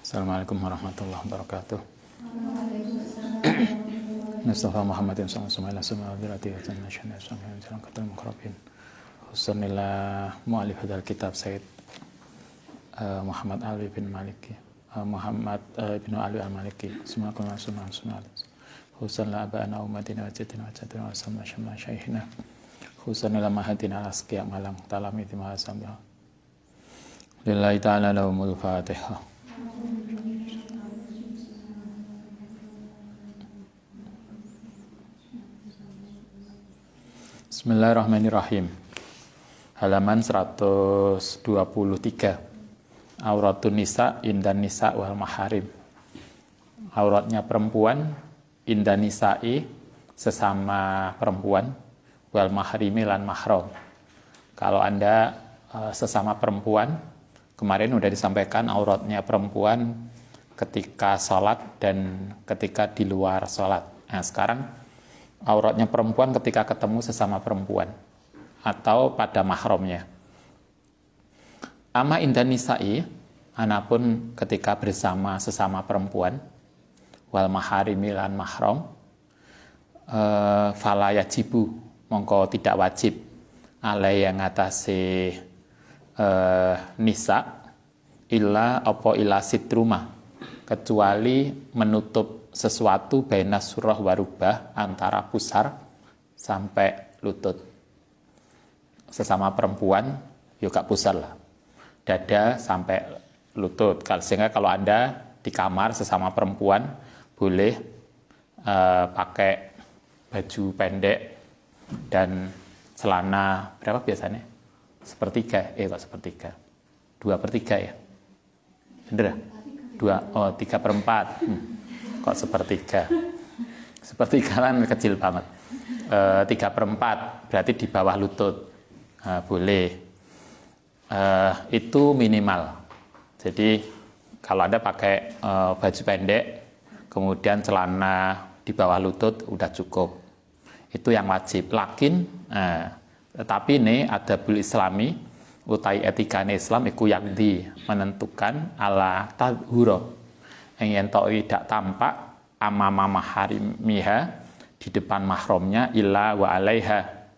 Assalamualaikum warahmatullahi wabarakatuh. Mustafa Muhammadin sallallahu alaihi wasallam wadirati wa tanashana sallallahu alaihi wasallam muqarrabin. Husnillah mu'allif hadal kitab Sayyid Muhammad Ali bin Maliki Muhammad bin Ali al-Maliki Sumakum wa sunnah sunnah Husnillah aba'ana umatina wa jadina wa jadina wa samma syamma syaikhina Husnillah mahadina al-asqiya malang talami timah sambil lillahi ta'ala lahumul fatihah. Bismillahirrahmanirrahim. Halaman 123. Auratun nisa indan nisa wal maharim. Auratnya perempuan indan nisa'i sesama perempuan wal mahrimi lan mahram. Kalau Anda sesama perempuan, kemarin sudah disampaikan auratnya perempuan ketika sholat dan ketika di luar sholat. Nah, sekarang auratnya perempuan ketika ketemu sesama perempuan atau pada mahramnya. Ama indan nisa'i, anapun ketika bersama sesama perempuan, wal maharimi lan mahram, fala yajibu, mongko tidak wajib, alai yang ngatasi nisa, illa apa illa sitruma, kecuali menutup sesuatu baina surah warubah, antara pusar sampai lutut. Sesama perempuan juga pusar lah, dada sampai lutut. Sehingga kalau Anda di kamar sesama perempuan boleh pakai baju pendek dan celana berapa biasanya? Sepertiga, kok sepertiga? 2/3 ya? Bener? 3/4. Kok sepertiga? Sepertiga kan kecil banget. 3/4 berarti di bawah lutut. Boleh. Itu minimal. Jadi kalau Anda pakai baju pendek, kemudian celana di bawah lutut, udah cukup. Itu yang wajib. Tetapi ini adabul islami, utai etikane Islam iku yakdi menentukan ala tadhuro yang tidak tampak amama maharimiha di depan mahramnya illa wa alaiha,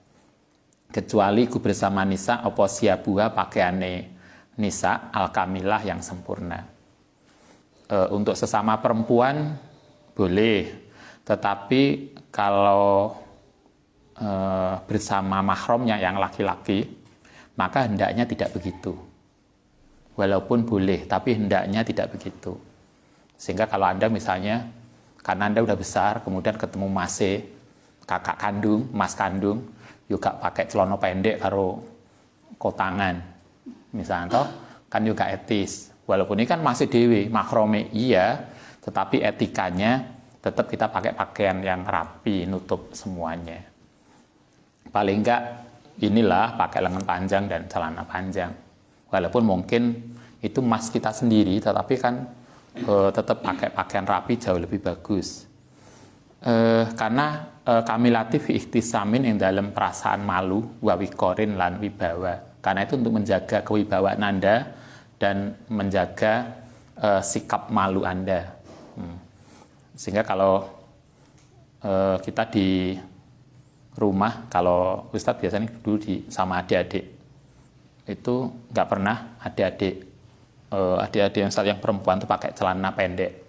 kecuali ku bersama nisa apa siabuha pakaiane nisa al-kamilah yang sempurna. Untuk sesama perempuan boleh, tetapi kalau bersama mahramnya yang laki-laki maka hendaknya tidak begitu. Walaupun boleh, tapi hendaknya tidak begitu. Sehingga kalau Anda misalnya, karena Anda udah besar, kemudian ketemu masih kakak kandung, mas kandung, juga pakai celana pendek karo kotangan, misalnya, toh kan juga etis. Walaupun ini kan masih dewi, mahrome iya, tetapi etikanya tetap kita pakai pakaian yang rapi, nutup semuanya. Paling enggak inilah pakai lengan panjang dan celana panjang. Walaupun mungkin itu mas kita sendiri, tetapi kan tetap pakai pakaian rapi jauh lebih bagus. Karena kamilatif ikhtisamin yang dalam perasaan malu, wawikorin lan wibawa. Karena itu untuk menjaga kewibawaan Anda dan menjaga sikap malu Anda. Sehingga kalau kita di rumah, kalau Ustadz biasanya dulu sama adik-adik itu nggak pernah adik-adik yang perempuan tuh pakai celana pendek,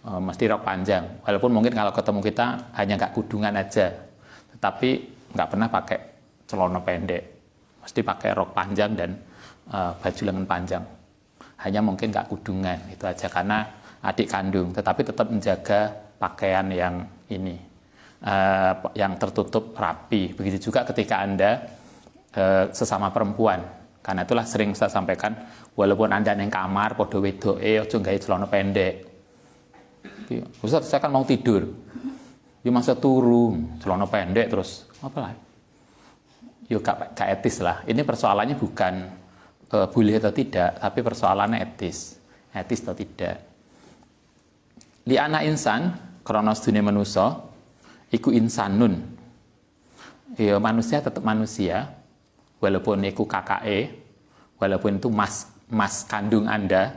mesti rok panjang. Walaupun mungkin kalau ketemu kita hanya nggak kudungan aja, tetapi nggak pernah pakai celana pendek, mesti pakai rok panjang dan baju lengan panjang. Hanya mungkin nggak kudungan, itu aja karena adik kandung, tetapi tetap menjaga pakaian yang ini, yang tertutup rapi. Begitu juga ketika Anda sesama perempuan. Karena itulah sering saya sampaikan, walaupun Anda yang kamar podo wedoke aja nggawe celana pendek. Ustaz, saya kan mau tidur. Ya masa turu celana pendek terus apa lah? Ya gak etis lah. Ini persoalannya bukan boleh atau tidak, tapi persoalannya etis. Etis atau tidak. Li ana insan kronos dunia manusia iku insanun. Ya manusia tetap manusia. Walaupun itu kakake, walaupun itu mas kandung Anda,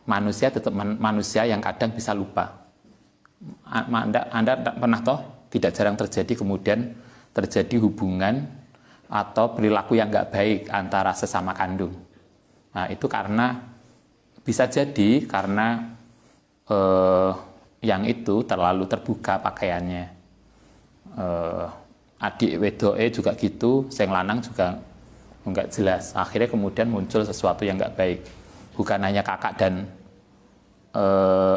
manusia tetap manusia yang kadang bisa lupa. Anda pernah toh tidak jarang terjadi kemudian terjadi hubungan atau perilaku yang nggak baik antara sesama kandung. Nah, itu karena bisa jadi karena yang itu terlalu terbuka pakaiannya. Adik wedoke juga gitu, sing lanang juga nggak jelas. Akhirnya kemudian muncul sesuatu yang nggak baik. Bukan hanya kakak dan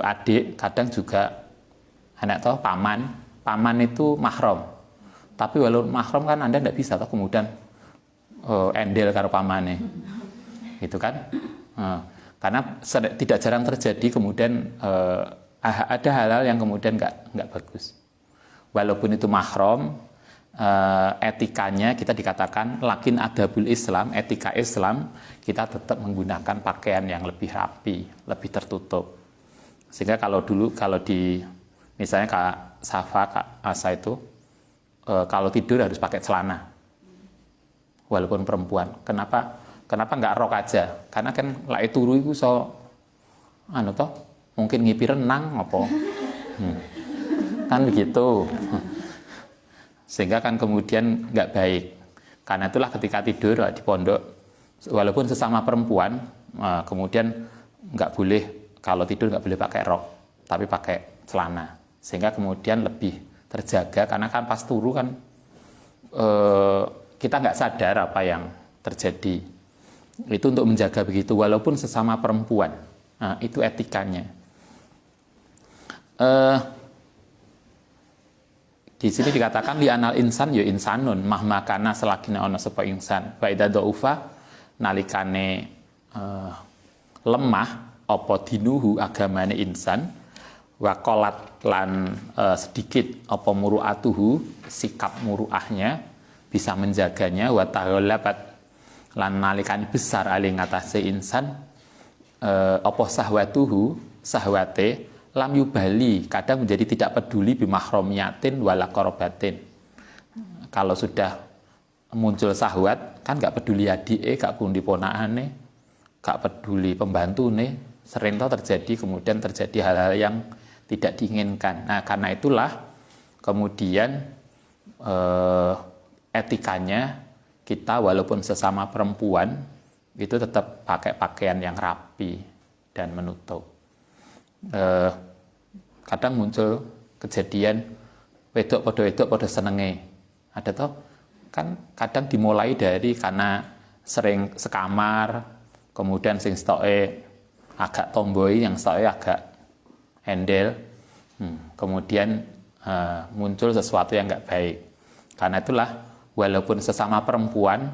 adik, kadang juga anak toh paman itu mahram. Tapi walau mahram kan Anda tidak bisa toh kemudian endel karo pamane, gitu kan? Karena tidak jarang terjadi kemudian ada hal-hal yang kemudian nggak bagus. Walaupun itu mahram, etikanya kita dikatakan lakin adabul Islam, etika Islam, kita tetap menggunakan pakaian yang lebih rapi, lebih tertutup. Sehingga kalau di misalnya Kak Safa, Kak Asa itu kalau tidur harus pakai celana, walaupun perempuan. Kenapa nggak rok aja? Karena kan lek turu itu mungkin ngipi renang apa, kan begitu. Sehingga kan kemudian nggak baik. Karena itulah ketika tidur di pondok, walaupun sesama perempuan, kemudian nggak boleh, kalau tidur nggak boleh pakai rok, tapi pakai celana. Sehingga kemudian lebih terjaga, karena kan pas turu kan kita nggak sadar apa yang terjadi. Itu untuk menjaga begitu, walaupun sesama perempuan. Nah, itu etikanya. Di sini dikatakan li anal insan ya insanun mahmakana selagina ono sapa insan wa idza dhaufa nalikane lemah apa dinuhu agamane insan wa qalat lan sedikit apa muruatuhu sikap muruahnya bisa menjaganya wa taghalabat lan nalikane besar ali ngatasé insan apa sahwatuhu sahwate lam yubali, kadang menjadi tidak peduli bimahromiyatin wala korobatin. Kalau sudah muncul syahwat, kan gak peduli adike, gak peduli ponakane, gak peduli pembantune, sering toh terjadi kemudian terjadi hal-hal yang tidak diinginkan. Nah, karena itulah kemudian etikanya kita walaupun sesama perempuan itu tetap pakai pakaian yang rapi dan menutup. Kadang muncul kejadian wedok podo senenge, ada toh kan kadang dimulai dari karena sering sekamar, kemudian sing stoke agak tomboy, yang stoke agak endel, kemudian muncul sesuatu yang nggak baik. Karena itulah walaupun sesama perempuan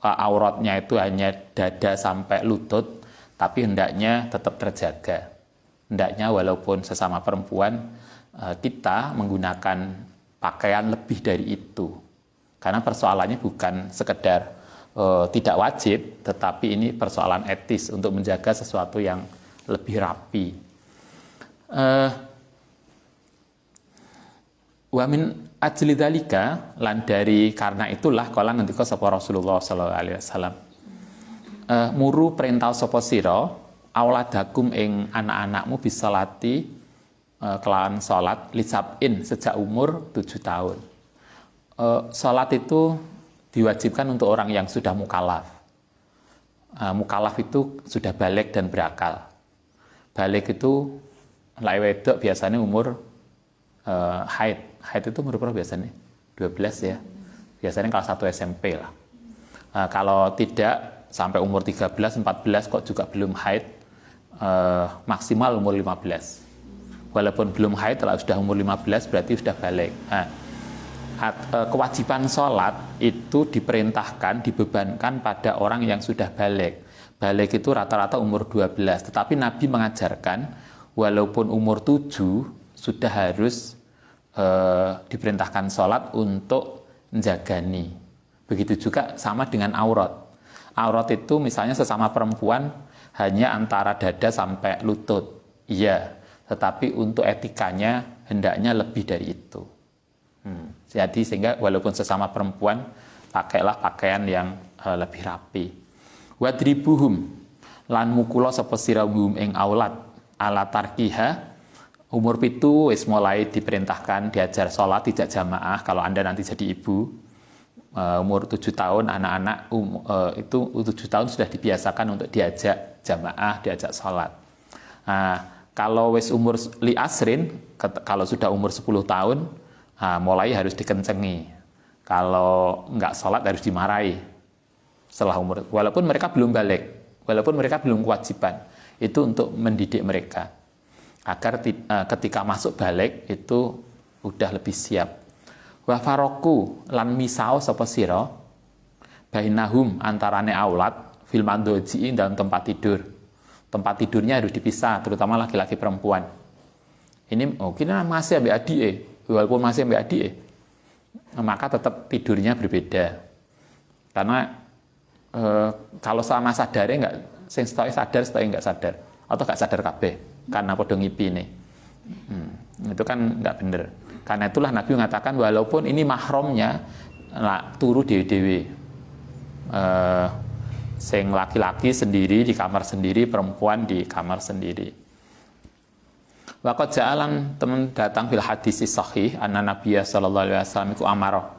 auratnya itu hanya dada sampai lutut, tapi hendaknya tetap terjaga. Hendaknya walaupun sesama perempuan kita menggunakan pakaian lebih dari itu. Karena persoalannya bukan sekedar tidak wajib, tetapi ini persoalan etis untuk menjaga sesuatu yang lebih rapi. Wa min ajli dzalika, lan dari karena itulah kala ngendika sapa Rasulullah sallallahu alaihi wasallam, muru perintah sapa sira auladakum ing anak-anakmu bisolati kelawan salat lisabin sejak umur 7 tahun. Salat itu diwajibkan untuk orang yang sudah mukallaf. Mukallaf itu sudah balik dan berakal. Balik itu lek wedok biasanya umur haid. Haid itu umur berapa biasanya? 12 ya. Biasanya kelas 1 SMP lah. Kalau tidak sampai umur 13, 14 kok juga belum haid, maksimal umur 15. Walaupun belum haid, kalau sudah umur 15 berarti sudah balik. Kewajiban sholat itu diperintahkan, dibebankan pada orang yang sudah balik. Balik itu rata-rata umur 12. Tetapi Nabi mengajarkan walaupun umur 7 sudah harus diperintahkan sholat untuk menjagani. Begitu juga sama dengan aurat. Aurat itu misalnya sesama perempuan hanya antara dada sampai lutut. Iya, tetapi untuk etikanya hendaknya lebih dari itu. Jadi sehingga walaupun sesama perempuan, pakailah pakaian yang lebih rapi. Wadribuhum, lan mukula sapa sira ing aulad ala tarkiha umur 7 wis mulai diperintahkan diajar sholat tidak jamaah. Kalau Anda nanti jadi ibu umur 7 tahun anak-anak itu 7 tahun sudah dibiasakan untuk diajak jamaah, diajak sholat. Nah, kalau wis umur li asrin, kalau sudah umur 10 tahun mulai harus dikencengi. Kalau enggak sholat harus dimarahi setelah umur, walaupun mereka belum balik, walaupun mereka belum kewajiban. Itu untuk mendidik mereka agar ketika masuk balik itu udah lebih siap. Wa faroku lan misao sapa sira bainahum antarane aulad fil mandoji dalam tempat tidur. Tempat tidurnya harus dipisah, terutama laki-laki perempuan. Ini kita masih ambek adike, walaupun masih ambek adike, maka tetap tidurnya berbeda. Karena kalau sama sadare enggak, sing stoke sadar, stoke enggak sadar, atau enggak sadar kabeh karena padha ngipine. Itu kan enggak bener. Karena itulah Nabi mengatakan walaupun ini mahramnya turu dewe-dewe. Sing laki-laki sendiri di kamar sendiri, perempuan di kamar sendiri. Waqad ja'alan teman datang fil hadis sahih anna Nabiya sallallahu alaihi wasallam iku amara.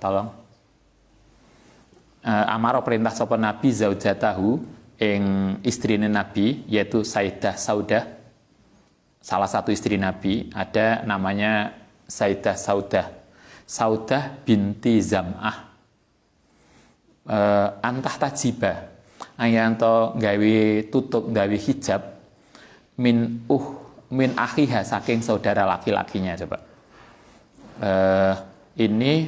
Tolong. Amara perintah sapa Nabi zaujatahu ing istrine Nabi yaitu Sayyidah Saudah. Salah satu istri Nabi ada namanya Sayyidah Saudah. Saudah binti Zam'ah. Antah tajiba ayanto gawe tutup gawe hijab min akhiha saking saudara laki-lakinya. Coba ini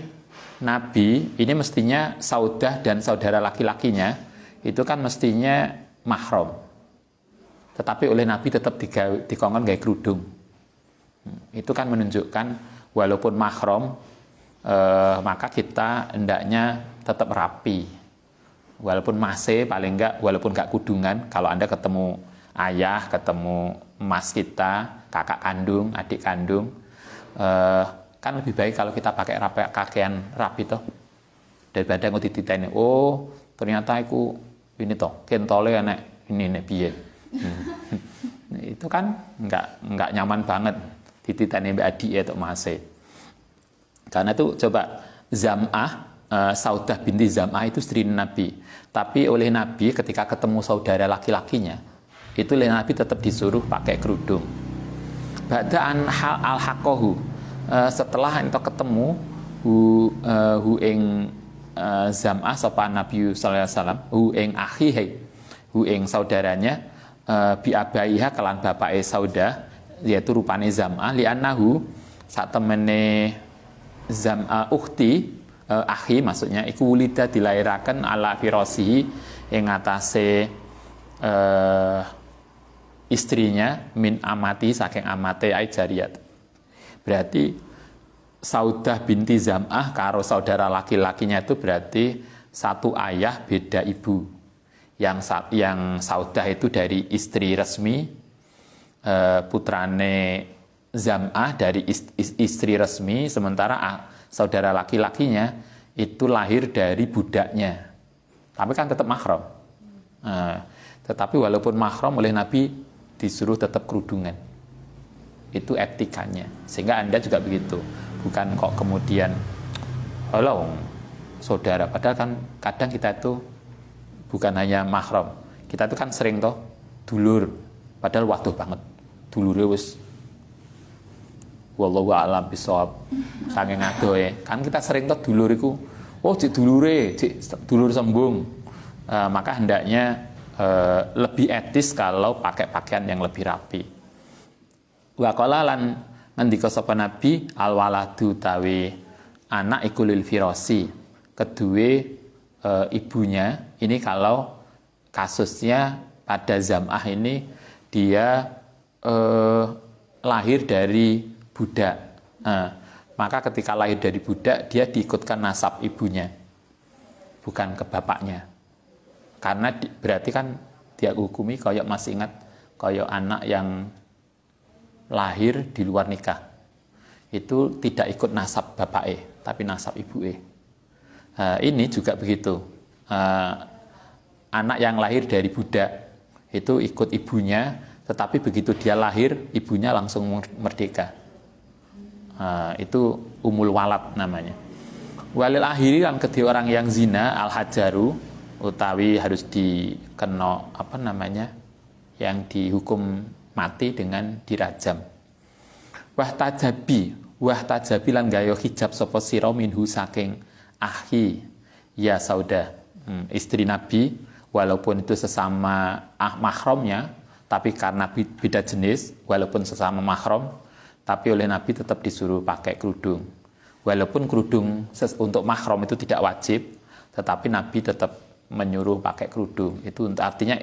Nabi ini mestinya Saudah dan saudara laki-lakinya itu kan mestinya mahram, tetapi oleh Nabi tetap dikongkon gawe kerudung. Itu kan menunjukkan walaupun mahram maka kita hendaknya tetap rapi, walaupun masih paling enggak, walaupun enggak kudungan. Kalau Anda ketemu ayah, ketemu emas kita, kakak kandung, adik kandung, kan lebih baik kalau kita pakai pakaian rapi toh, daripada nggak dititeni. Oh ternyata aku ini toh kentole anak ini nek piye. Itu kan enggak nyaman banget dititeni mbak adik atau masih. Karena itu coba Zam'ah Saudah binti Zam'ah itu istri Nabi. Tapi oleh Nabi ketika ketemu saudara laki-lakinya, itu oleh Nabi tetap disuruh pakai kerudung. Ba'da'an al-haqqahu, setelah itu ketemu hu ing Zam'ah sapa Nabi sallallahu alaihi wasallam, hu ing akhihi, hu ing saudaranya bi abaiha kelan bapake Saudah, yaitu rupane Zam'ah li'annahu sak temene Zam'ah ukhti akhi maksudnya iku wulida dilairaken ala firasihi ing atase istrinya min amati saking amate ai jariyat. Berarti Saudah binti Zam'ah karo saudara laki-lakinya itu berarti satu ayah beda ibu. Yang Saudah itu dari istri resmi, putrane Zam'ah dari istri resmi, sementara saudara laki-lakinya itu lahir dari budaknya, tapi kan tetap mahram. Tetapi walaupun mahram oleh Nabi disuruh tetap kerudungan. Itu etikanya. Sehingga Anda juga begitu, bukan kok kemudian halo saudara, padahal kan kadang kita itu bukan hanya mahram, kita itu kan sering toh dulur, padahal waduh banget dulure wis wallahu a'lam bishawab saking adohe. Kan kita sering toh dulur iku oh cik dulure, cik dulur sembung. Maka hendaknya lebih etis kalau pakai pakaian yang lebih rapi. Wa qala lan ngendika sapa Nabi al waladu tawi anak iku lil firasi. Kedue ibunya ini kalau kasusnya pada Zam'ah ini dia lahir dari budak. Maka ketika lahir dari budak dia diikutkan nasab ibunya, bukan ke bapaknya. Karena berarti kan dia hukumi koyok masih ingat koyok anak yang lahir di luar nikah. Itu tidak ikut nasab bapake, tapi nasab ibuke. Ini juga begitu. anak yang lahir dari budak itu ikut ibunya, tetapi begitu dia lahir ibunya langsung merdeka. Itu umul walad namanya. Walil akhiri yang kedua orang yang zina al hajaru utawi harus dikena yang dihukum mati dengan dirajam. Wah tajabi lan gayo hijab sapa sira minhu saking akhi ya sauda, istri Nabi, walaupun itu sesama mahramnya, tapi karena beda jenis, walaupun sesama mahram, tapi oleh Nabi tetap disuruh pakai kerudung. Walaupun kerudung untuk mahram itu tidak wajib, tetapi Nabi tetap menyuruh pakai kerudung. Itu artinya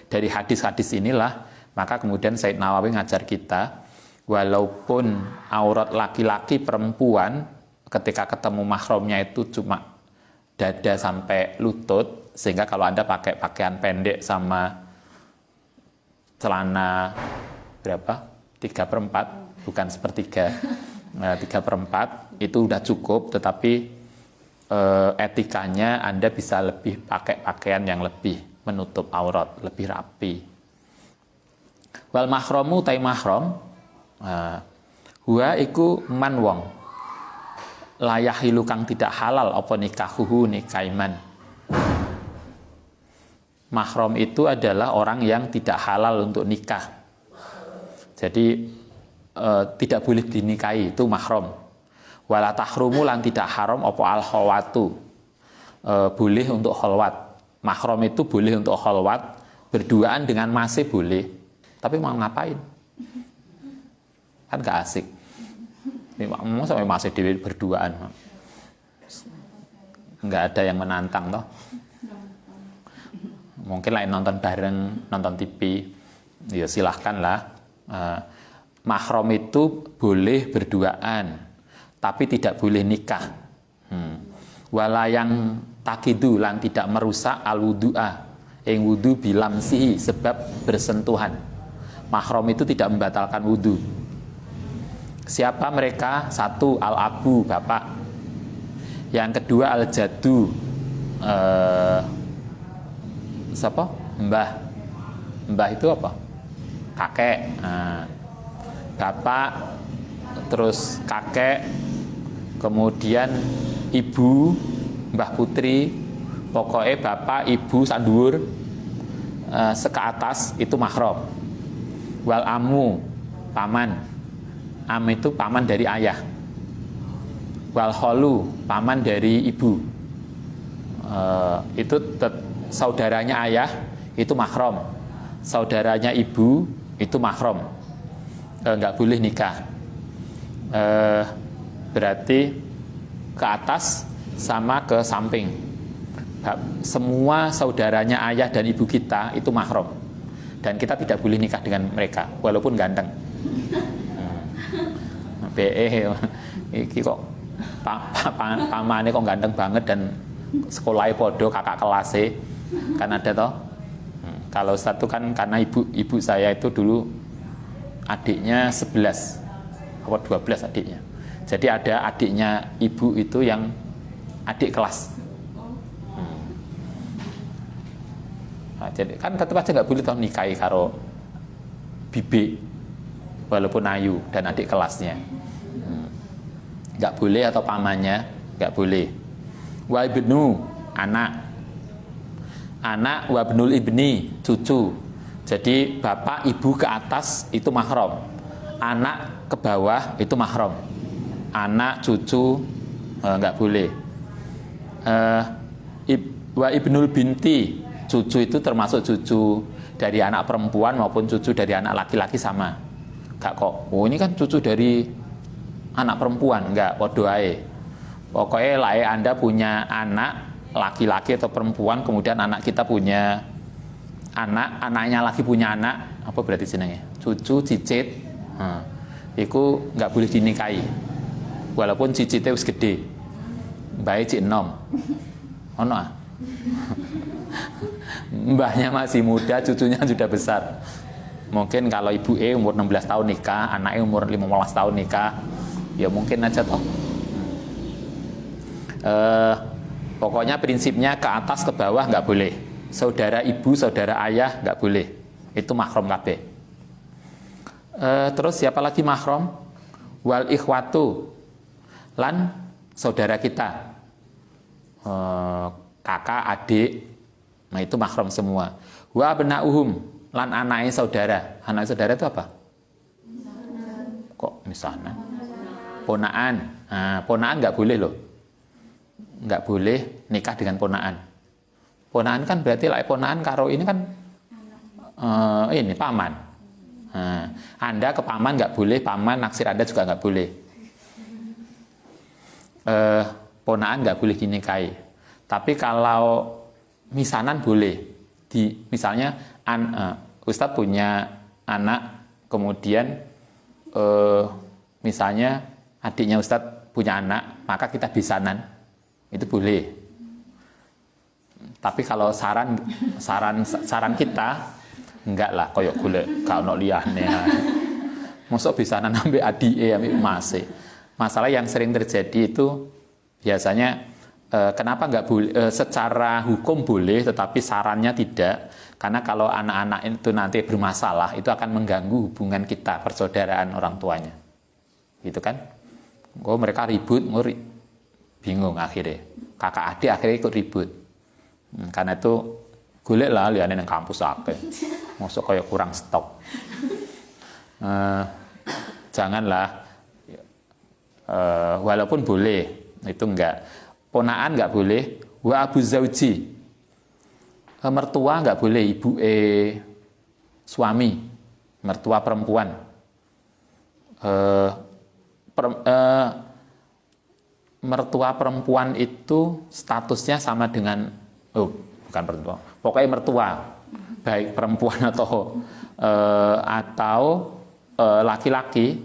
dari hadis-hadis inilah, maka kemudian Said Nawawi ngajar kita, walaupun aurat laki-laki perempuan ketika ketemu mahramnya itu cuma dada sampai lutut, sehingga kalau Anda pakai pakaian pendek sama celana berapa? 3/4, bukan sepertiga. 3/4 itu udah cukup, tetapi etikanya Anda bisa lebih pakai pakaian yang lebih menutup aurat, lebih rapi. Wal mahramu tai mahram, huwa iku man wong layahilu kang tidak halal apa nikahuhu nikaiman. Mahram itu adalah orang yang tidak halal untuk nikah. Jadi tidak boleh dinikahi, itu mahram. Wala tahrumu lan tidak haram apa al khawatu. Boleh untuk khalwat. Mahram itu boleh untuk khalwat, berduaan dengan masih boleh. Tapi mau ngapain? Kan gak asik. Mau sampai masih berduaan, nggak ada yang menantang toh. Mungkin lain nonton bareng, nonton TV, ya silahkanlah. Mahram itu boleh berduaan, tapi tidak boleh nikah. Wala yang takidu lan tidak merusak al wudu'a, yang wudu bilamsihi sebab bersentuhan. Mahram itu tidak membatalkan wudu. Siapa mereka? Satu, al-abu, bapak. Yang kedua, al-jadu, siapa? Mbah. Mbah itu apa? Kakek. Bapak, terus kakek, kemudian ibu, mbah putri, pokoknya bapak, ibu, sandur, seke atas, itu mahram. Wal amu, paman. Am itu paman dari ayah. Wal kholu, paman dari ibu. Itu saudaranya ayah, itu mahram. Saudaranya ibu, itu mahram. Nggak boleh nikah. Berarti ke atas sama ke samping. Semua saudaranya ayah dan ibu kita itu mahram. Dan kita tidak boleh nikah dengan mereka, walaupun ganteng. Iki kok pamane kok ganteng banget dan sekolahnya podo kakak kelasnya kan ada toh. Kalau satu kan karena ibu saya itu dulu adiknya 11 apa 12 adiknya. Jadi ada adiknya ibu itu yang adik kelas. Jadi kan tetap aja nggak boleh toh nikahi karo bibi walaupun ayu dan adik kelasnya. Nggak boleh, atau pamannya nggak boleh. Wa ibnu, anak wa ibnul ibni, cucu. Jadi bapak ibu ke atas itu mahram, anak ke bawah itu mahram. Anak cucu nggak boleh. Wa ibnul binti, cucu itu termasuk cucu dari anak perempuan maupun cucu dari anak laki-laki sama. Gak kok, oh ini kan cucu dari anak perempuan, enggak, podo ae. Pokoknya lah Anda punya anak laki-laki atau perempuan, kemudian anak kita punya anaknya lagi punya anak, apa berarti jenenge? Cucu, cicit. Iku enggak boleh dinikahi. Walaupun cicitnya wis gede. Bae cik enom. Ono ah. Mbahnya masih muda, cucunya sudah besar. Mungkin kalau ibu umur 16 tahun nikah, anaknya umur 15 tahun nikah, ya mungkin aja toh. Pokoknya prinsipnya ke atas ke bawah nggak boleh. saudara ibu, saudara ayah nggak boleh. Itu mahram kabeh. Terus siapa lagi mahram? Wal ikhwatu, lan saudara kita, kakak, adik, nah itu mahram semua. Wa abna'uhum, lan anaknya saudara. Anak saudara itu apa? Kok misalnya? Ponaan. Nah, ponaan nggak boleh loh. Nggak boleh nikah dengan ponaan. Ponaan kan berarti lah ponaan karo ini kan ini paman. Nah, Anda ke paman nggak boleh, paman naksir Anda juga nggak boleh. Ponaan nggak boleh dinikahi. Tapi kalau misanan boleh. Misalnya Ustadz punya anak, kemudian misalnya adiknya Ustadz punya anak, maka kita bisanan, itu boleh. Tapi kalau saran kita enggak lah, koyok golek gak ono liyane. Mosok bisanan ambek adike ambek mase. Masalah yang sering terjadi itu biasanya kenapa nggak boleh? Secara hukum boleh, tetapi sarannya tidak. Karena kalau anak-anak itu nanti bermasalah, itu akan mengganggu hubungan kita, persaudaraan orang tuanya. Gitu kan? Mereka ribut, bingung akhirnya. Kakak adik akhirnya ikut ribut. Karena itu golek lah liane nang kampus akeh. Mosok kayak kurang stok. Janganlah. Walaupun boleh, itu enggak. Ponaan nggak boleh, wa abu zauji, mertua nggak boleh, ibu suami, mertua perempuan, mertua perempuan itu statusnya sama dengan, bukan perempuan, pokoknya mertua, baik perempuan atau laki-laki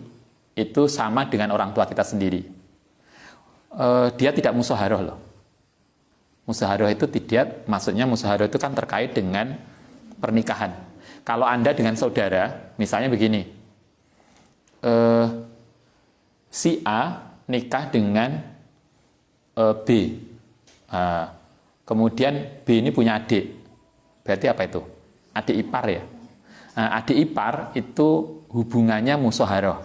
itu sama dengan orang tua kita sendiri. Dia tidak musaharoh loh. Musaharoh itu tidak, maksudnya musaharoh itu kan terkait dengan pernikahan. Kalau Anda dengan saudara, misalnya begini, si A nikah dengan B, kemudian B ini punya adik, berarti apa itu? Adik ipar ya. Adik ipar itu hubungannya musaharoh,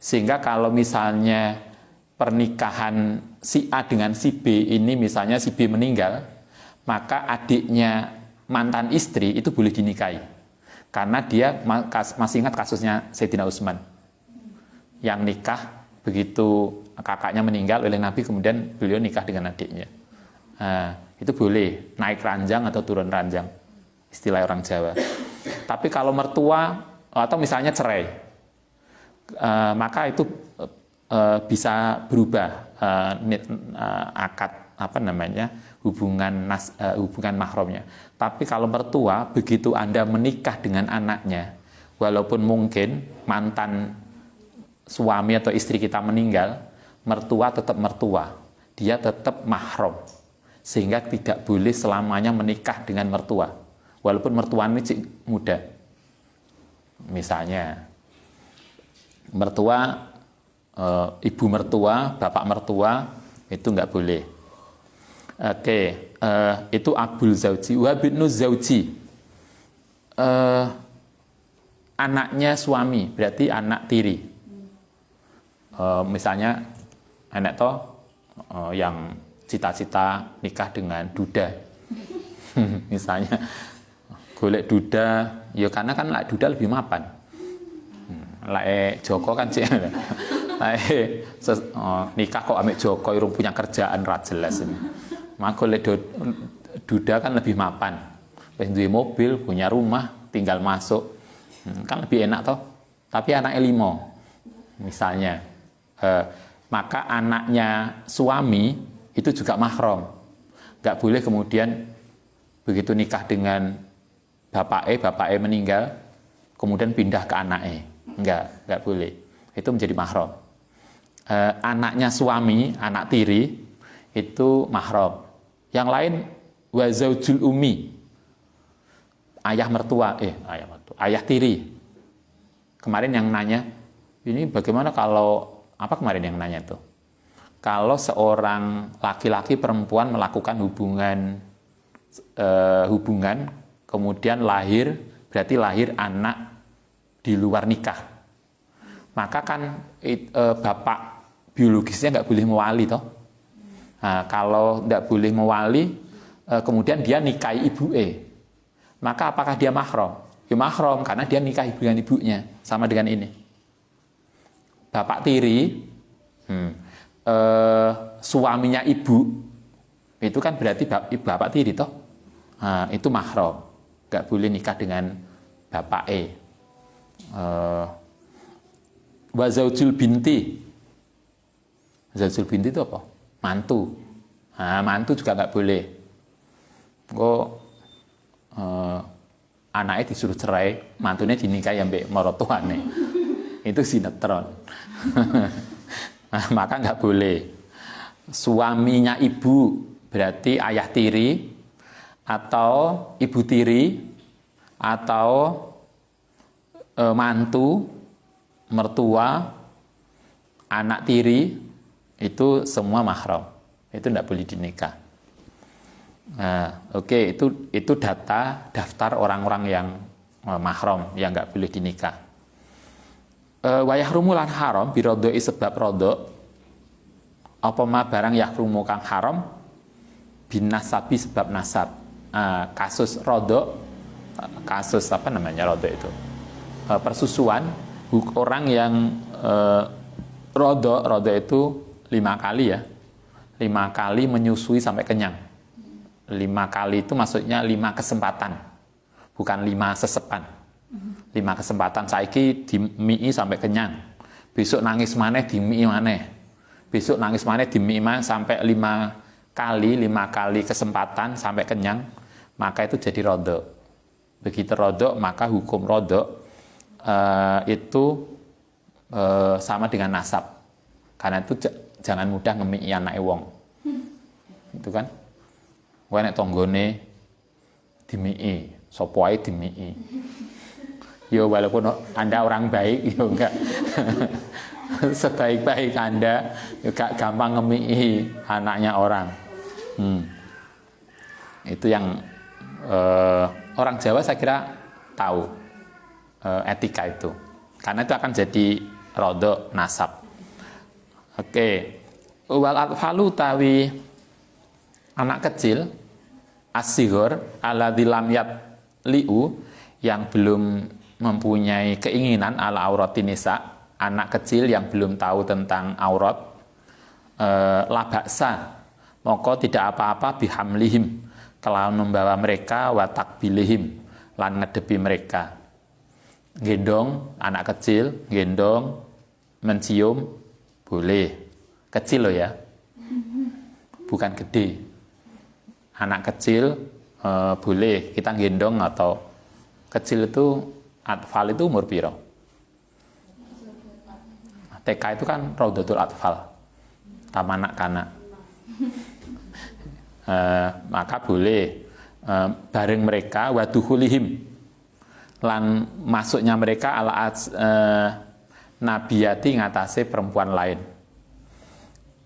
sehingga kalau misalnya pernikahan si A dengan si B ini, misalnya si B meninggal, maka adiknya mantan istri itu boleh dinikahi. Karena dia masih ingat kasusnya Sayyidina Utsman. Yang nikah begitu kakaknya meninggal oleh Nabi, kemudian beliau nikah dengan adiknya. Itu boleh, naik ranjang atau turun ranjang, istilah orang Jawa. Tapi kalau mertua atau misalnya cerai, maka itu bisa berubah akad hubungan mahramnya. Tapi kalau mertua, begitu Anda menikah dengan anaknya, walaupun mungkin mantan suami atau istri kita meninggal, mertua tetap mertua, dia tetap mahram, sehingga tidak boleh selamanya menikah dengan mertua, walaupun mertua ini muda. Misalnya mertua, ibu mertua, bapak mertua, itu nggak boleh. Itu abul zauji. Wa binu zauji, anaknya suami, berarti anak tiri. Misalnya anak yang cita-cita nikah dengan duda, misalnya golek duda, ya karena kan lah duda lebih mapan. Joko kan sih. Nikah kok ambek Joko irung punya kerjaan ra jelas ini. Maka duda kan lebih mapan. Wis duwe mobil, punya rumah, tinggal masuk. Kan lebih enak toh. Tapi anaknya 5 misalnya. Maka anaknya suami itu juga mahram. Enggak boleh kemudian begitu nikah dengan bapaknya meninggal, kemudian pindah ke anaknya. Enggak boleh. Itu menjadi mahram. Anaknya suami, anak tiri, itu mahram. Yang lain, wa zaujul ummi, ayah tiri. Kemarin yang nanya, ini bagaimana kalau, apa kemarin yang nanya itu? Kalau seorang laki-laki perempuan melakukan hubungan hubungan, kemudian berarti lahir anak di luar nikah. Maka kan bapak biologisnya nggak boleh mewali toh. Nah, kalau nggak boleh mewali, kemudian dia nikahi ibunya, maka apakah dia mahram? Ya mahram, karena dia nikahi dengan ibunya, sama dengan ini. Bapak tiri, suaminya ibu, itu kan berarti bapak tiri toh. Nah, itu mahram, nggak boleh nikah dengan bapak wa zaujul binti. Zaujul binti itu apa? Mantu. Nah, mantu juga nggak boleh. Anaknya disuruh cerai, mantunya dinikahi ambek mertuane. Itu sinetron. Nah, maka nggak boleh. Suaminya ibu berarti ayah tiri atau ibu tiri atau mantu, mertua, anak tiri, itu semua mahram. Itu tidak boleh dinikah. Nah, oke, itu daftar orang-orang yang mahram yang nggak boleh dinikah. Wayahrumu lan haram birodoi sebab rodok apa ma barang yahrumu kang haram binasabi sebab nasab. Kasus rodok, kasus apa namanya rodok itu? Persusuan, orang yang rodok itu 5 kali ya, 5 kali menyusui sampai kenyang. 5 kali itu maksudnya 5 kesempatan, bukan 5 sesepan. 5 kesempatan, saiki dimii sampai kenyang, besok nangis maneh dimii maneh, besok nangis maneh dimii maneh sampai 5 kali kesempatan sampai kenyang, maka itu jadi rodok. Begitu rodok, maka hukum rodok itu sama dengan nasab, karena itu jangan mudah ngemii anak wong, itu kan. Kowe nek tanggane dimii, sapa ae dimii. Ya walaupun Anda orang baik, ya enggak. Sebaik-baik Anda juga gampang ngemii anaknya orang. Itu yang orang Jawa saya kira tahu etika itu. Karena itu akan jadi rodok nasab. Oke. Wal atfalu tawi anak kecil as-sighar alladzi lam yatliu, yang belum mempunyai keinginan ala auratin nisa, anak kecil yang belum tahu tentang aurat, la ba'sa, maka tidak apa-apa bihamlihim, kalau membawa mereka, wa takbilihim, lan ngedepi mereka. Gendong anak kecil, gendong, mencium boleh, kecil loh ya, bukan gede. Anak kecil boleh kita gendong, atau kecil itu atfal itu umur piro? TK itu kan Raudatul Atfal, taman kanak-kanak. Maka boleh bareng mereka, waduhulihim, lan masuknya mereka ala nabiyati ngatasi perempuan lain,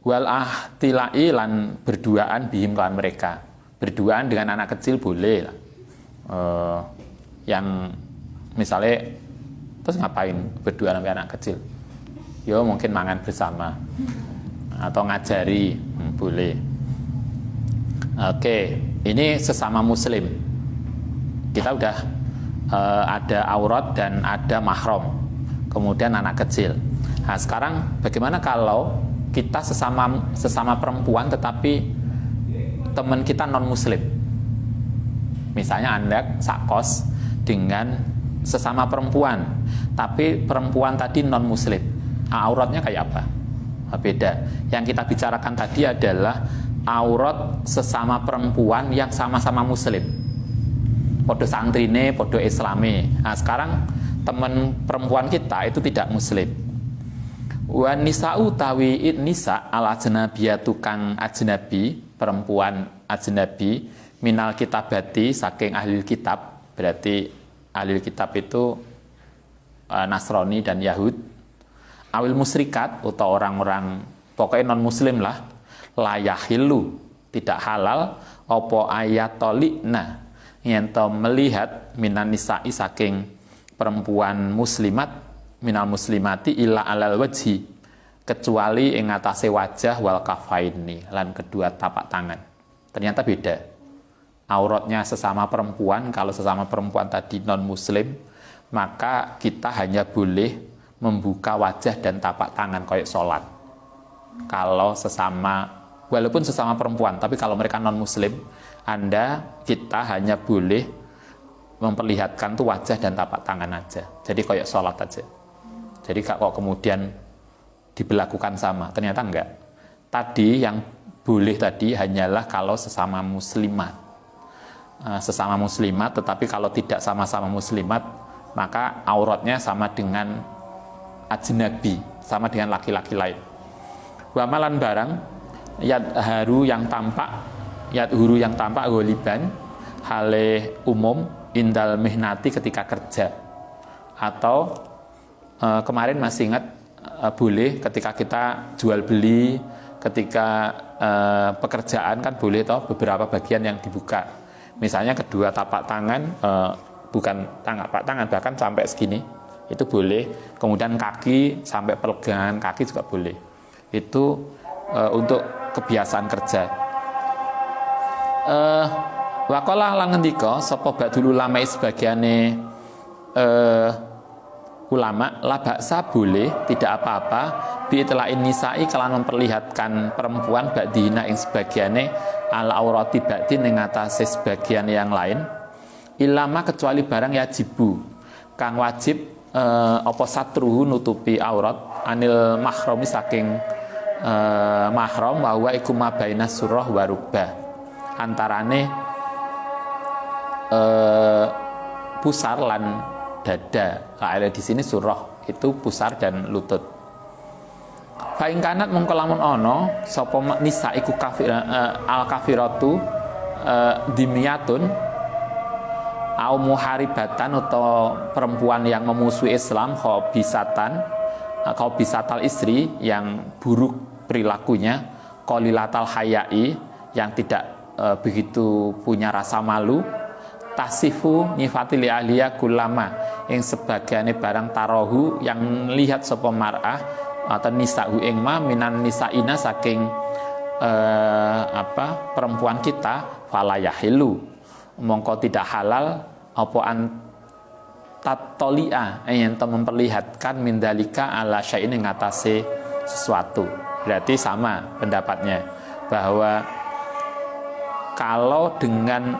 wal ahtilai lan berduaan bihim lan mereka. Berduaan dengan anak kecil boleh lah. Yang misalnya terus ngapain berdua sama anak kecil? Yo mungkin mangan bersama atau ngajari, boleh. Oke, ini sesama muslim. Kita udah ada aurat dan ada mahram, kemudian anak kecil. Nah, sekarang bagaimana kalau kita sesama perempuan tetapi teman kita non muslim? Misalnya Anda sakos dengan sesama perempuan, tapi perempuan tadi non muslim, auratnya kayak apa? Beda. Yang kita bicarakan tadi adalah aurat sesama perempuan yang sama-sama muslim, podo santrine, podo islami. Nah, sekarang teman perempuan kita itu tidak muslim. Wa nisa'u tawi nisa al ajnabiyatu kang ajnabi, perempuan ajnabi, minal kitabati saking ahli kitab, berarti ahli kitab itu Nasrani dan Yahud, awil musrikat atau orang-orang pokoknya non muslim lah, la yahillu, tidak halal, opo ayat tolikna yen to melihat minan nisa'i saking perempuan muslimat minal muslimati illa alal wajhi kecuali ing atase wajah wal kafaini lan kedua tapak tangan. Ternyata beda. Auratnya sesama perempuan, kalau sesama perempuan tadi non muslim, maka kita hanya boleh membuka wajah dan tapak tangan kayak sholat. Kalau sesama, walaupun sesama perempuan, tapi kalau mereka non muslim, kita hanya boleh memperlihatkan tuh wajah dan tapak tangan aja. Jadi kayak sholat aja. Jadi kok kemudian diberlakukan sama, ternyata enggak. Tadi yang boleh tadi hanyalah kalau sesama muslimat. Sesama muslimat, tetapi kalau tidak sama-sama muslimat, maka auratnya sama dengan ajnabi, sama dengan laki-laki lain. Wamalan barang yadhuru yang tampak goliban hale umum indal mihnati ketika kerja. Atau kemarin masih ingat boleh ketika kita jual beli, ketika pekerjaan kan boleh toh beberapa bagian yang dibuka. Misalnya kedua tapak tangan, bukan tapak tangan, bahkan sampai segini, itu boleh. Kemudian kaki sampai pergelangan kaki juga boleh. Itu untuk kebiasaan kerja. Waqala lan ngendika sapa ba'dul ulama sebagiane ulama la baksa boleh, tidak apa-apa bi'itlain nisa'i kalau memperlihatkan perempuan ba'dina ing sebagiane ala aurati ba'din ing atase sebagian yang lain ilama kecuali barang yajibu kang wajib apa satruhu nutupi aurat anil mahrami saking mahram wa huwa iku ma baina surah wa rukbah antarane pusar lan dada. Ada di sini surah itu pusar dan lutut. Fa ing kanat mongko lamun ana sapa nisa iku kafir al kafiratu dimyatun au muharibatan atau perempuan yang memusuhi Islam khabisatal istri yang buruk perilakunya qalilatal hayai yang tidak begitu punya rasa malu tasifu nifati li ahliya kulama yang sebagiannya barang tarohu yang lihat sapa mar'ah atau nisa'u ing ma minan nisa'ina saking perempuan kita fala yahilu mongko tidak halal apa an tattolia yang memperlihatkan mindalika ala syai'in ing atase sesuatu. Berarti sama pendapatnya bahwa kalau dengan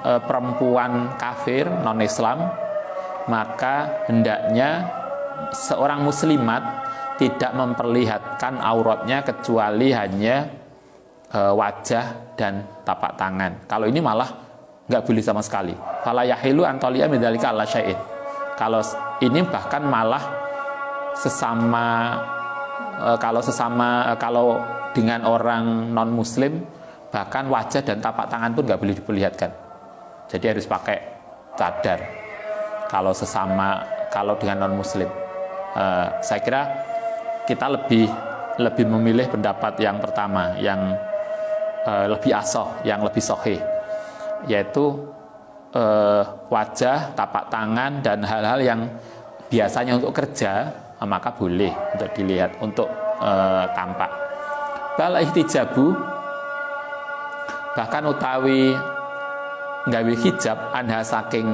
perempuan kafir non-Islam maka hendaknya seorang muslimat tidak memperlihatkan auratnya kecuali hanya wajah dan tapak tangan. Kalau ini malah nggak boleh sama sekali. Fala yahilu antolia midzalika ala syai'in. Kalau ini bahkan malah kalau dengan orang non muslim bahkan wajah dan tapak tangan pun nggak boleh diperlihatkan. Jadi harus pakai cadar kalau dengan non muslim. Saya kira kita lebih memilih pendapat yang pertama, yang lebih asoh, yang lebih sahih, yaitu wajah, tapak tangan dan hal-hal yang biasanya untuk kerja maka boleh untuk dilihat, untuk tampak. Bal ihtijabu bahkan utawi nggawe hijab anha saking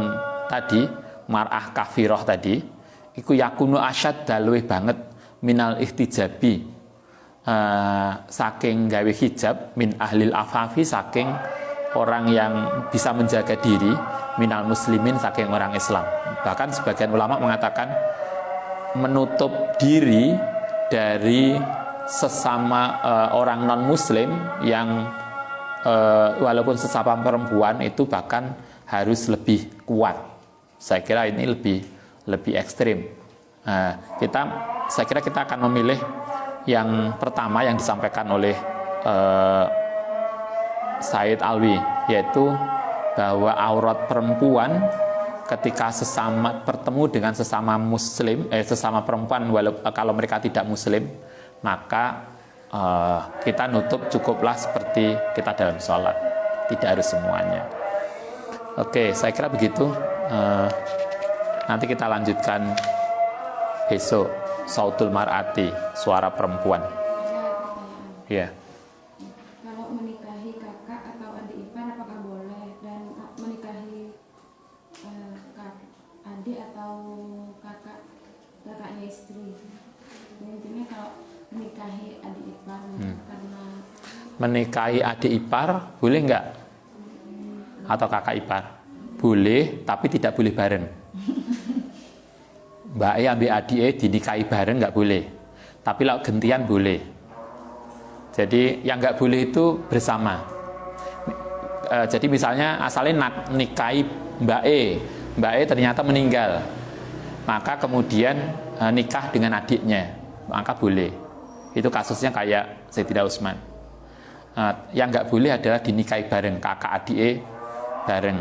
tadi mar'ah kafirah tadi iku yakunu asyad dalwih banget minal ihtijabi saking gawe hijab min ahlil afafi saking orang yang bisa menjaga diri minal muslimin saking orang Islam. Bahkan sebagian ulama mengatakan menutup diri dari sesama orang non muslim yang walaupun sesama perempuan itu bahkan harus lebih kuat. Saya kira ini lebih ekstrim. Saya kira kita akan memilih yang pertama yang disampaikan oleh Said Alwi, yaitu bahwa aurat perempuan ketika bertemu dengan sesama muslim, sesama perempuan kalau mereka tidak muslim, maka kita nutup cukuplah seperti kita dalam sholat. tidak harus semuanya. Oke, saya kira begitu. Nanti kita lanjutkan besok. Sautul mar'ati, suara perempuan. Ya. Kalau menikahi kakak atau adik ipar apakah boleh, dan menikahi adik atau kakaknya istri? Intinya kalau menikahi adik ipar karena Menikahi adik ipar boleh nggak? Atau kakak ipar? Boleh, tapi tidak boleh bareng. Mbak E ambil adik dinikahi bareng nggak boleh. Tapi kalau gentian boleh. Jadi yang nggak boleh itu bersama. Jadi misalnya asalnya nikahi Mbak E ternyata meninggal, maka kemudian nikah dengan adiknya, maka boleh. Itu kasusnya kayak Sayyidina Utsman. Yang nggak boleh adalah dinikahi bareng, kakak adik bareng.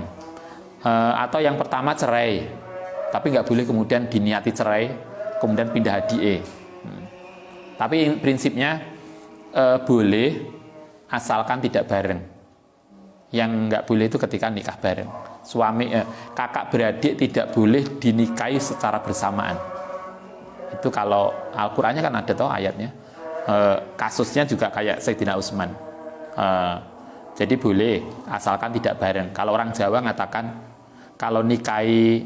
Atau yang pertama cerai, tapi nggak boleh kemudian diniati cerai, kemudian pindah adik. Tapi prinsipnya boleh, asalkan tidak bareng. Yang nggak boleh itu ketika nikah bareng. Kakak beradik tidak boleh dinikahi secara bersamaan. Itu kalau Al-Qur'annya kan ada toh ayatnya. Kasusnya juga kayak Sayyidina Utsman. Jadi boleh, asalkan tidak bareng. Kalau orang Jawa mengatakan kalau nikahi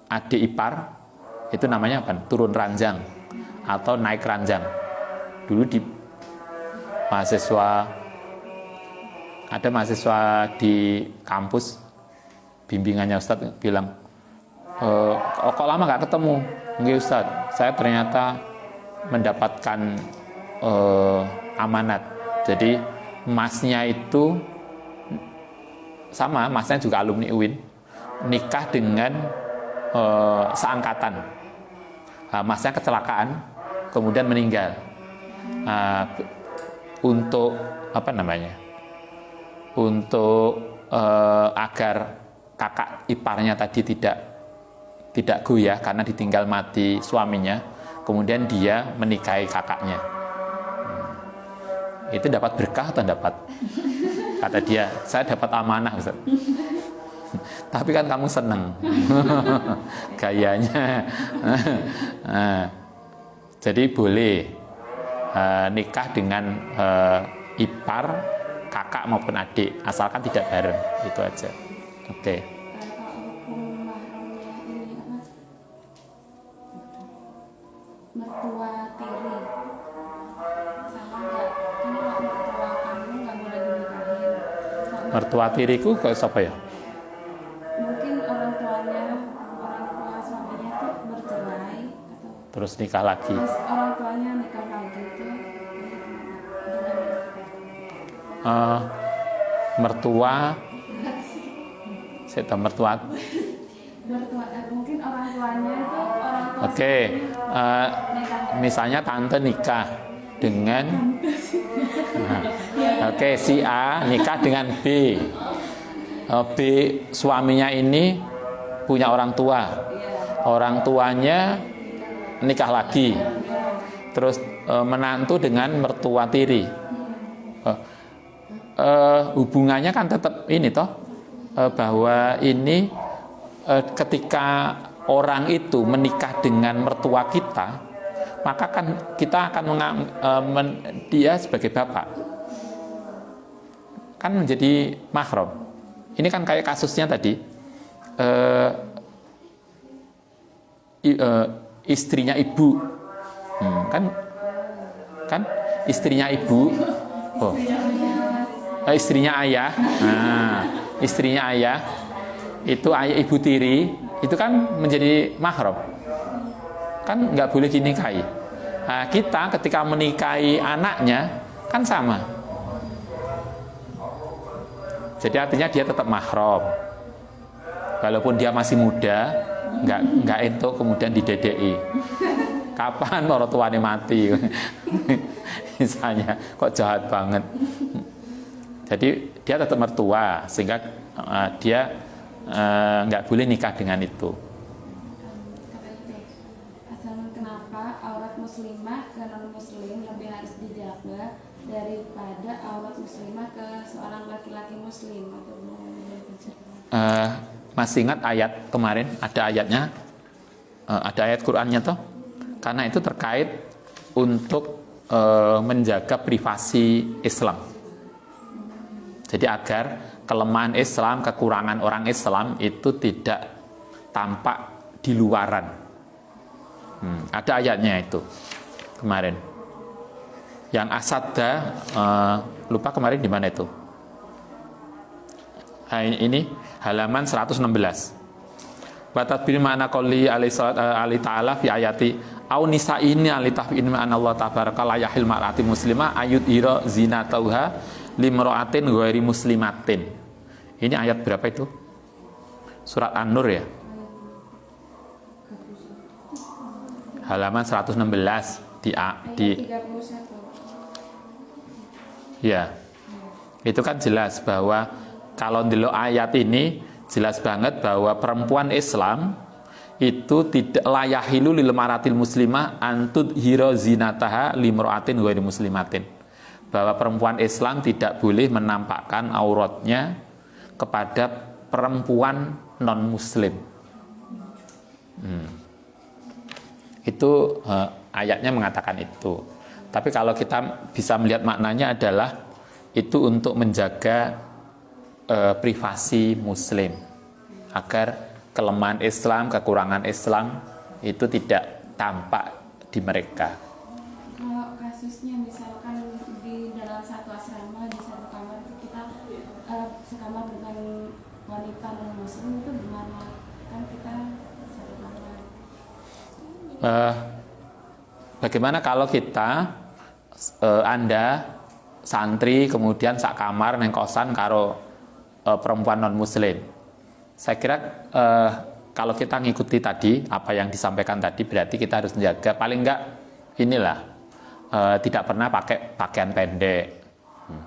adik ipar itu namanya apa? Turun ranjang atau naik ranjang. Dulu di ada mahasiswa di kampus, bimbingannya Ustadz bilang, kok lama nggak ketemu? Nggih Ustadz, saya ternyata mendapatkan amanat. Jadi masnya itu sama, masnya juga alumni UIN, nikah dengan seangkatan. Masnya kecelakaan, kemudian meninggal. Untuk apa namanya? Untuk agar kakak iparnya tadi tidak goyah karena ditinggal mati suaminya, kemudian dia menikahi kakaknya. Itu dapat berkah atau dapat? Kata dia, saya dapat amanah, Ustaz. Tapi kan kamu seneng gayanya. Jadi boleh nikah dengan ipar, kakak maupun adik, asalkan tidak bareng. Itu aja. Oke. kalau hukum mahramnya ini apa? Mertua tiri sama nggak? Kan kalau mertua kamu nggak boleh dinikahin. Mertua tiriku ke siapa ya? Mungkin orang tua suaminya tuh bercerai atau Terus nikah lagi. terus orang tuanya nikah lagi tuh Mertua, saya tahu mertua. mungkin orang tuanya itu orang tua Oke, misalnya tante nikah dengan, oke, si A nikah dengan B. B suaminya ini punya orang tua. Orang tuanya nikah lagi. Terus menantu dengan mertua tiri. Hubungannya kan tetap ini toh, bahwa ini ketika orang itu menikah dengan mertua kita, maka kan kita akan dia sebagai bapak kan menjadi mahram. Ini kan kayak kasusnya tadi, istrinya ibu, kan istrinya ibu, istrinya ayah, istrinya ayah itu ayah ibu tiri, itu kan menjadi mahram, kan nggak boleh dinikahi. Nah, kita ketika menikahi anaknya kan sama. Jadi artinya dia tetap mahram, walaupun dia masih muda, nggak itu kemudian didedeki. Kapan orang tuanya mati? Misalnya, kok jahat banget. Jadi dia tetap mertua, sehingga dia nggak boleh nikah dengan itu. Asal kenapa aurat muslimah dan non muslim lebih harus dijaga daripada aurat muslimah ke seorang laki-laki muslim atau masih ingat ayat kemarin, ada ayatnya, ada ayat Qur'annya toh, karena itu terkait untuk menjaga privasi Islam. Jadi agar kelemahan Islam, kekurangan orang Islam itu tidak tampak di luaran. Ada ayatnya itu kemarin. Yang asadda, lupa kemarin di mana itu. Ini halaman 116. Batat bil ma'na qouli alaihi ta'ala fi ayati au nisa ini alitafin ma'ana Allah tabaraka la yahil ma'rati muslimah ayut ira zinatauha limra'atin ghairi muslimatin. Ini ayat berapa itu? Surat An-Nur ya. Halaman 116 di 31. Ya. Itu kan jelas bahwa kalau delok ayat ini jelas banget bahwa perempuan Islam itu tidak layahilu lil maratil muslimah antud hiro zinataha limroatin ghairi muslimatin. Bahwa perempuan Islam tidak boleh menampakkan auratnya kepada perempuan non muslim. Itu ayatnya mengatakan itu. Tapi kalau kita bisa melihat maknanya adalah itu untuk menjaga privasi muslim agar kelemahan Islam, kekurangan Islam itu tidak tampak di mereka. Kalau kasusnya misalkan di dalam satu asrama di satu kamar kita sekamar dengan wanita non muslim itu gimana? Kan kita satu kamar. Bagaimana kalau kita Anda santri kemudian sak kamar neng kosan karo perempuan non muslim? Saya kira kalau kita ngikuti tadi apa yang disampaikan tadi berarti kita harus menjaga paling enggak inilah tidak pernah pakai pakaian pendek,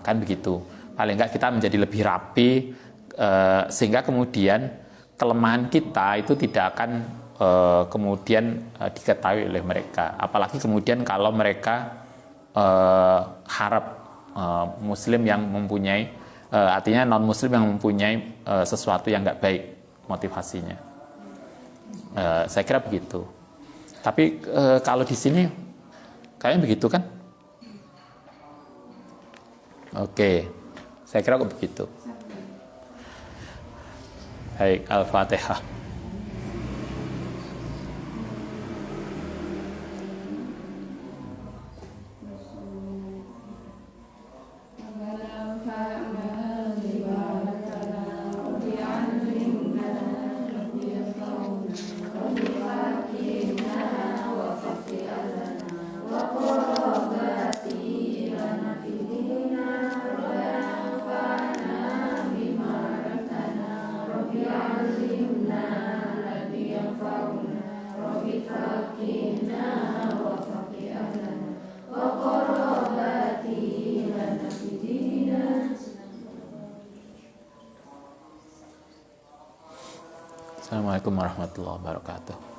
kan begitu. Paling enggak kita menjadi lebih rapi sehingga kemudian kelemahan kita itu tidak akan kemudian diketahui oleh mereka. Apalagi kemudian kalau mereka harap muslim yang mempunyai artinya non muslim yang mempunyai sesuatu yang nggak baik motivasinya. Saya kira begitu. Tapi kalau di sini kayaknya begitu kan? Oke, saya kira kok begitu. Baik, Al-Fatihah. Assalamualaikum warahmatullahi wabarakatuh.